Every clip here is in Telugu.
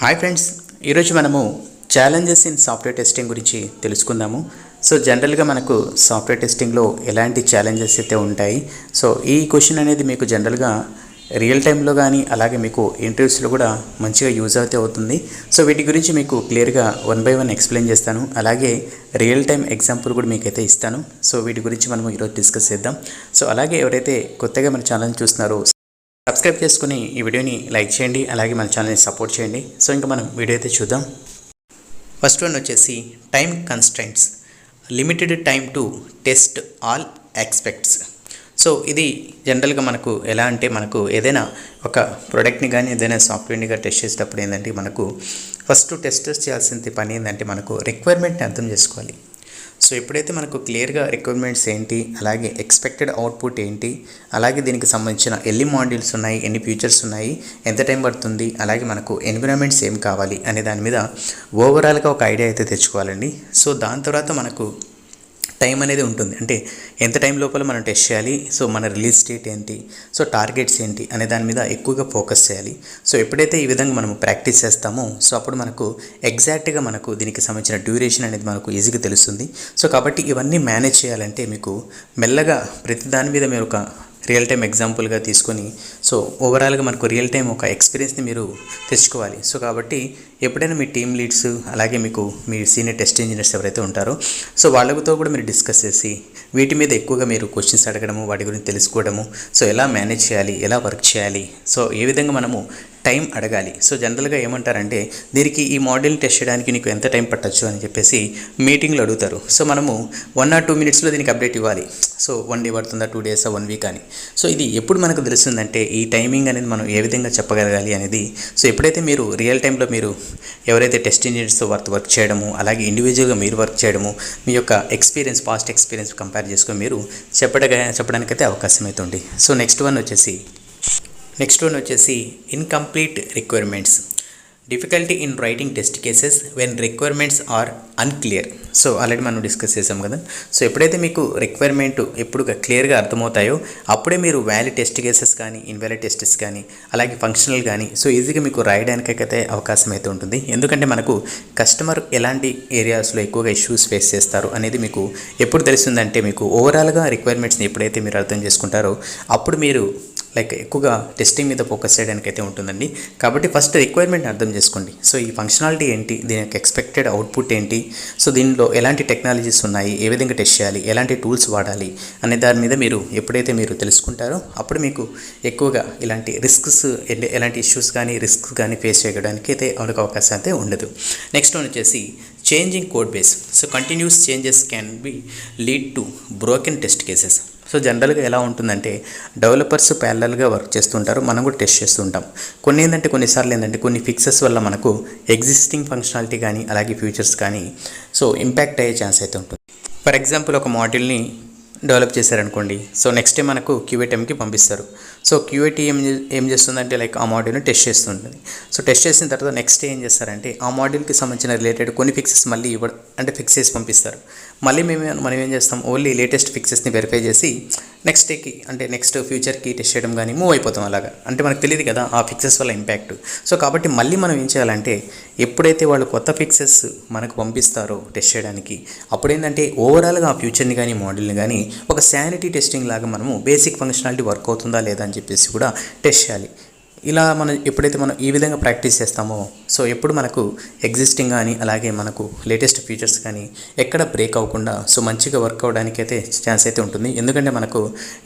హాయ్ ఫ్రెండ్స్, ఈరోజు మనము ఛాలెంజెస్ ఇన్ సాఫ్ట్వేర్ టెస్టింగ్ గురించి తెలుసుకుందాము. సో జనరల్గా మనకు సాఫ్ట్వేర్ టెస్టింగ్లో ఎలాంటి ఛాలెంజెస్ అయితే ఉంటాయి. సో ఈ క్వశ్చన్ అనేది మీకు జనరల్గా రియల్ టైంలో కానీ అలాగే మీకు ఇంటర్వ్యూస్లో కూడా మంచిగా యూజ్ అయితే అవుతుంది. సో వీటి గురించి మీకు క్లియర్గా 1 by 1 ఎక్స్ప్లెయిన్ చేస్తాను. అలాగే రియల్ టైం ఎగ్జాంపుల్ కూడా మీకైతే ఇస్తాను. సో వీటి గురించి మనము ఈరోజు డిస్కస్ చేద్దాం. సో అలాగే ఎవరైతే కొత్తగా మన ఛానల్ చూస్తున్నారో సబ్స్క్రైబ్ చేసుకుని ఈ వీడియోని లైక్ చేయండి, అలాగే మన ఛానల్ని సపోర్ట్ చేయండి. సో ఇంకా మనం వీడియో అయితే చూద్దాం. ఫస్ట్ వన్ వచ్చేసి time constraints, limited time to test all aspects. So ఇది జనరల్గా మనకు ఎలా అంటే మనకు ఏదైనా ఒక ప్రోడక్ట్ని కానీ ఏదైనా సాఫ్ట్వేర్ని కానీ టెస్ట్ చేసేటప్పుడు ఏంటంటే మనకు ఫస్ట్ టెస్ట్ చేయాల్సిన పని ఏంటంటే మనకు రిక్వైర్మెంట్ని అర్థం చేసుకోవాలి. సో ఎప్పుడైతే మనకు క్లియర్గా రిక్వైర్మెంట్స్ ఏంటి, అలాగే ఎక్స్పెక్టెడ్ అవుట్పుట్ ఏంటి, అలాగే దీనికి సంబంధించిన ఎన్ని మాడ్యూల్స్ ఉన్నాయి, ఎన్ని ఫీచర్స్ ఉన్నాయి, ఎంత టైం పడుతుంది, అలాగే మనకు ఎన్విరాన్మెంట్స్ ఏం కావాలి అనే దాని మీద ఓవరాల్గా ఒక ఐడియా అయితే తెచ్చుకోవాలండి. సో దాని తర్వాత మనకు టైం అనేది ఉంటుంది, అంటే ఎంత టైం లోపల మనం టెస్ట్ చేయాలి, సో మన రిలీజ్ డేట్ ఏంటి, సో టార్గెట్స్ ఏంటి అనే దాని మీద ఎక్కువగా ఫోకస్ చేయాలి. సో ఎప్పుడైతే ఈ విధంగా మనం ప్రాక్టీస్ చేస్తామో సో అప్పుడు మనకు ఎగ్జాక్ట్గా మనకు దీనికి సంబంధించిన డ్యూరేషన్ అనేది మనకు ఈజీగా తెలుస్తుంది. సో కాబట్టి ఇవన్నీ మేనేజ్ చేయాలంటే మీకు మెల్లగా ప్రతి దాని మీద మీరు ఒక రియల్ టైం ఎగ్జాంపుల్గా తీసుకొని సో ఓవరాల్గా మనకు రియల్ టైం ఒక ఎక్స్పీరియన్స్ని మీరు తెచ్చుకోవాలి. సో కాబట్టి ఎప్పుడైనా మీ టీమ్ లీడ్స్ అలాగే మీకు మీ సీనియర్ టెస్ట్ ఇంజనీర్స్ ఎవరైతే ఉంటారో సో వాళ్ళతో కూడా మీరు డిస్కస్ చేసి వీటి మీద ఎక్కువగా మీరు క్వశ్చన్స్ అడగడము, వాటి గురించి తెలుసుకోవడము, సో ఎలా మేనేజ్ చేయాలి, ఎలా వర్క్ చేయాలి, సో ఏ విధంగా మనము టైం అడగాలి. సో జనరల్గా ఏమంటారంటే దీనికి ఈ మోడల్ని టెస్ట్ చేయడానికి నీకు ఎంత టైం పట్టచ్చు అని చెప్పేసి మీటింగ్లో అడుగుతారు. సో మనము 1 or 2 minutesలో దీనికి అప్డేట్ ఇవ్వాలి. సో 1 day పడుతుందా, 2 days, 1 week అని. సో ఇది ఎప్పుడు మనకు తెలుస్తుందంటే ఈ టైమింగ్ అనేది మనం ఏ విధంగా చెప్పగలగాలి అనేది. సో ఎప్పుడైతే మీరు రియల్ టైంలో మీరు ఎవరైతే టెస్ట్ ఇంజనీర్స్తో వర్క్ చేయడము, అలాగే ఇండివిజువల్గా మీరు వర్క్ చేయడము, మీ యొక్క ఎక్స్పీరియన్స్ పాస్ట్ ఎక్స్పీరియన్స్ కంపేర్ చేసుకొని మీరు చెప్పడానికైతే అవకాశం అవుతుంది. సో నెక్స్ట్ వన్ వచ్చేసి incomplete requirements, difficulty in writing test cases when requirements are unclear. So already మనం డిస్కస్ చేసాం కదా. సో ఎప్పుడైతే మీకు రిక్వైర్మెంట్ ఎప్పుడు క్లియర్గా అర్థమవుతాయో అప్పుడే మీరు వ్యాలిడ్ టెస్ట్ కేసెస్ కానీ, ఇన్వాలిడ్ టెస్టెస్ కానీ, అలాగే ఫంక్షనల్ కానీ సో ఈజీగా మీకు రాయడానికైతే అవకాశం అయితే ఉంటుంది. ఎందుకంటే మనకు కస్టమర్ ఎలాంటి ఏరియాస్లో ఎక్కువగా ఇష్యూస్ ఫేస్ చేస్తారు అనేది మీకు ఎప్పుడు తెలుస్తుందంటే మీకు ఓవరాల్గా రిక్వైర్మెంట్స్ని ఎప్పుడైతే మీరు అర్థం చేసుకుంటారో అప్పుడు మీరు ఎక్కువగా టెస్టింగ్ మీద ఫోకస్ చేయడానికి అయితే ఉంటుందండి. కాబట్టి ఫస్ట్ రిక్వైర్మెంట్ అర్థం చేసుకోండి. సో ఈ ఫంక్షనాలిటీ ఏంటి, దీని యొక్క ఎక్స్పెక్టెడ్ అవుట్పుట్ ఏంటి, సో దీనిలో ఎలాంటి టెక్నాలజీస్ ఉన్నాయి, ఏ విధంగా టెస్ట్ చేయాలి, ఎలాంటి టూల్స్ వాడాలి అనే దాని మీద ఎప్పుడైతే మీరు తెలుసుకుంటారో అప్పుడు మీకు ఎక్కువగా ఇలాంటి రిస్క్స్, ఎలాంటి ఇష్యూస్ కానీ రిస్క్ కానీ ఫేస్ చేయడానికి అయితే అవకాశం అయితే ఉండదు. నెక్స్ట్ వన్ వచ్చేసి changing code base. So continuous changes can be lead to broken test cases. So జనరల్గా ఎలా ఉంటుందంటే డెవలపర్స్ ప్యారలల్గా వర్క్ చేస్తుంటారు, మనం కూడా టెస్ట్ చేస్తుంటాం. కొన్నిసార్లు కొన్ని ఫిక్సెస్ వల్ల మనకు ఎగ్జిస్టింగ్ ఫంక్షనాలిటీ కానీ అలాగే ఫ్యూచర్స్ కానీ సో ఇంపాక్ట్ అయ్యే ఛాన్స్ అయితే ఉంటుంది. ఫర్ ఎగ్జాంపుల్ ఒక మాడ్యూల్ని డెవలప్ చేశారనుకోండి. సో నెక్స్ట్ డే మనకు QA టీమ్కి పంపిస్తారు. సో QA టీమ్ ఏం చేస్తుందంటే ఆ మాడ్యూల్ని టెస్ట్ చేస్తుంటుంది. సో టెస్ట్ చేసిన తర్వాత నెక్స్ట్ డే ఏం చేస్తారంటే ఆ మాడ్యూల్కి సంబంధించిన రిలేటెడ్ కొన్ని ఫిక్సెస్ మళ్ళీ ఫిక్స్ చేసి పంపిస్తారు. మళ్ళీ మనం ఏం చేస్తాం, ఓన్లీ లేటెస్ట్ ఫిక్సెస్ని వెరిఫై చేసి నెక్స్ట్ డేకి అంటే నెక్స్ట్ ఫ్యూచర్కి టెస్ట్ చేయడం కానీ మూవ్ అయిపోతాం. అలాగా అంటే మనకు తెలియదు కదా ఆ ఫిక్సెస్ వల్ల ఇంపాక్ట్. సో కాబట్టి మళ్ళీ మనం ఏం చేయాలంటే ఎప్పుడైతే వాళ్ళు కొత్త ఫిక్సెస్ మనకు పంపిస్తారో టెస్ట్ చేయడానికి అప్పుడు ఏంటంటే ఓవరాల్గా ఆ ఫ్యూచర్ని కానీ మాడ్యూల్ని కానీ ఒక శానిటీ టెస్టింగ్ లాగా మనము బేసిక్ ఫంక్షనాలిటీ వర్క్ అవుతుందా లేదా అని చెప్పేసి కూడా టెస్ట్ చేయాలి. ఇలా ఎప్పుడైతే మనం ఈ విధంగా ప్రాక్టీస్ చేస్తామో సో ఎప్పుడు మనకు ఎగ్జిస్టింగ్ కానీ అలాగే మనకు లేటెస్ట్ ఫీచర్స్ కానీ ఎక్కడ బ్రేక్ అవ్వకుండా సో మంచిగా వర్క్ అవ్వడానికి అయితే ఛాన్స్ అయితే ఉంటుంది. ఎందుకంటే మనకు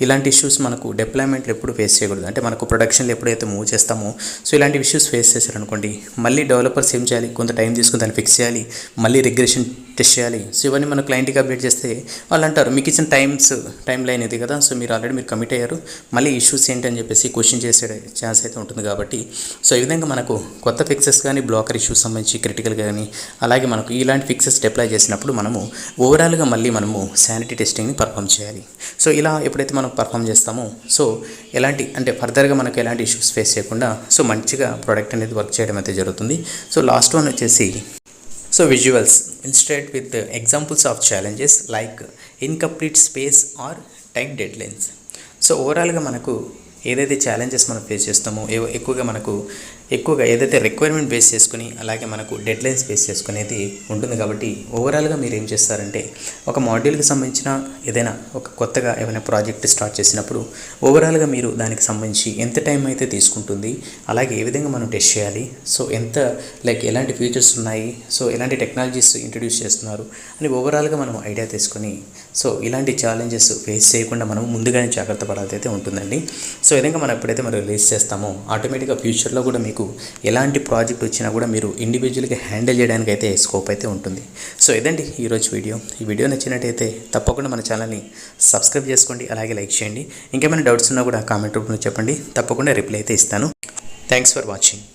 ఇలాంటి ఇష్యూస్ మనకు డిప్లాయ్మెంట్లో ఎప్పుడు ఫేస్ చేయకూడదు. అంటే మనకు ప్రొడక్షన్లో ఎప్పుడైతే మూవ్ చేస్తామో సో ఇలాంటి ఇష్యూస్ ఫేస్ చేశారనుకోండి మళ్ళీ డెవలపర్స్ ఏం చేయాలి, కొంత టైం తీసుకుని దాన్ని ఫిక్స్ చేయాలి, మళ్ళీ రిగ్రెషన్ టెస్ట్ చేయాలి. సో ఇవన్నీ మన క్లయింట్కి అప్డేట్ చేస్తే వాళ్ళు అంటారు మీకు ఇచ్చిన టైం లైన్ ఇది కదా, సో మీరు ఆల్రెడీ కమిట్ అయ్యారు, మళ్ళీ ఇష్యూస్ ఏంటి అని చెప్పేసి క్వశ్చన్ చేసే ఛాన్స్ అయితే ఉంటుంది. కాబట్టి సో ఈ విధంగా మనకు కొత్త ఫిక్సెస్ కానీ బ్లాకర్ ఇష్యూస్ సంబంధించి క్రిటికల్ కానీ అలాగే మనకు ఇలాంటి ఫిక్సెస్ అప్లై చేసినప్పుడు మనము ఓవరాల్గా మళ్ళీ మనము శానిటీ టెస్టింగ్ని పర్ఫామ్ చేయాలి. సో ఇలా ఎప్పుడైతే మనం పర్ఫామ్ చేస్తామో సో ఫర్దర్గా మనకు ఎలాంటి ఇష్యూస్ ఫేస్ చేయకుండా సో మంచిగా ప్రోడక్ట్ అనేది వర్క్ చేయడం అయితే జరుగుతుంది. సో లాస్ట్ వన్ వచ్చేసి so visuals illustrate with examples of challenges like incomplete space or time deadlines. So ఓవరాల్గా మనకు ఏదైతే ఛాలెంజెస్ మనం ఫేస్ చేస్తామో ఎక్కువగా మనకు ఎక్కువగా ఏదైతే రిక్వైర్మెంట్ బేస్ చేసుకుని అలాగే మనకు డెడ్ లైన్స్ బేస్ చేసుకునేది ఉంటుంది. కాబట్టి ఓవరాల్గా మీరు ఏం చేస్తారంటే ఒక మాడ్యూల్కి సంబంధించిన ఏదైనా ఒక కొత్తగా ఏమైనా ప్రాజెక్ట్ స్టార్ట్ చేసినప్పుడు ఓవరాల్గా మీరు దానికి సంబంధించి ఎంత టైం అయితే తీసుకుంటుంది, అలాగే ఏ విధంగా మనం టెస్ట్ చేయాలి, సో ఎంత ఎలాంటి ఫీచర్స్ ఉన్నాయి, సో ఎలాంటి టెక్నాలజీస్ ఇంట్రడ్యూస్ చేస్తున్నారు అని ఓవరాల్గా మనం ఐడియా తీసుకొని సో ఇలాంటి ఛాలెంజెస్ ఫేస్ చేయకుండా మనం ముందుగానే జాగ్రత్త పడాల్సి అయితే ఉంటుందండి. సో ఈ విధంగా మనం ఎప్పుడైతే మనం రిలీజ్ చేస్తామో ఆటోమేటిక్గా ఫ్యూచర్లో కూడా మీకు ఎలాంటి ప్రాజెక్ట్ వచ్చినా కూడా మీరు ఇండివిజువల్గా హ్యాండిల్ చేయడానికి అయితే స్కోప్ అయితే ఉంటుంది. సో ఇదండి ఈరోజు వీడియో. ఈ వీడియో నచ్చినట్టయితే తప్పకుండా మన ఛానల్ని సబ్స్క్రైబ్ చేసుకోండి, అలాగే లైక్ చేయండి. ఇంకేమైనా డౌట్స్ ఉన్నా కూడా కామెంట్ రూపంలో చెప్పండి, తప్పకుండా రిప్లై అయితే ఇస్తాను. Thanks for watching.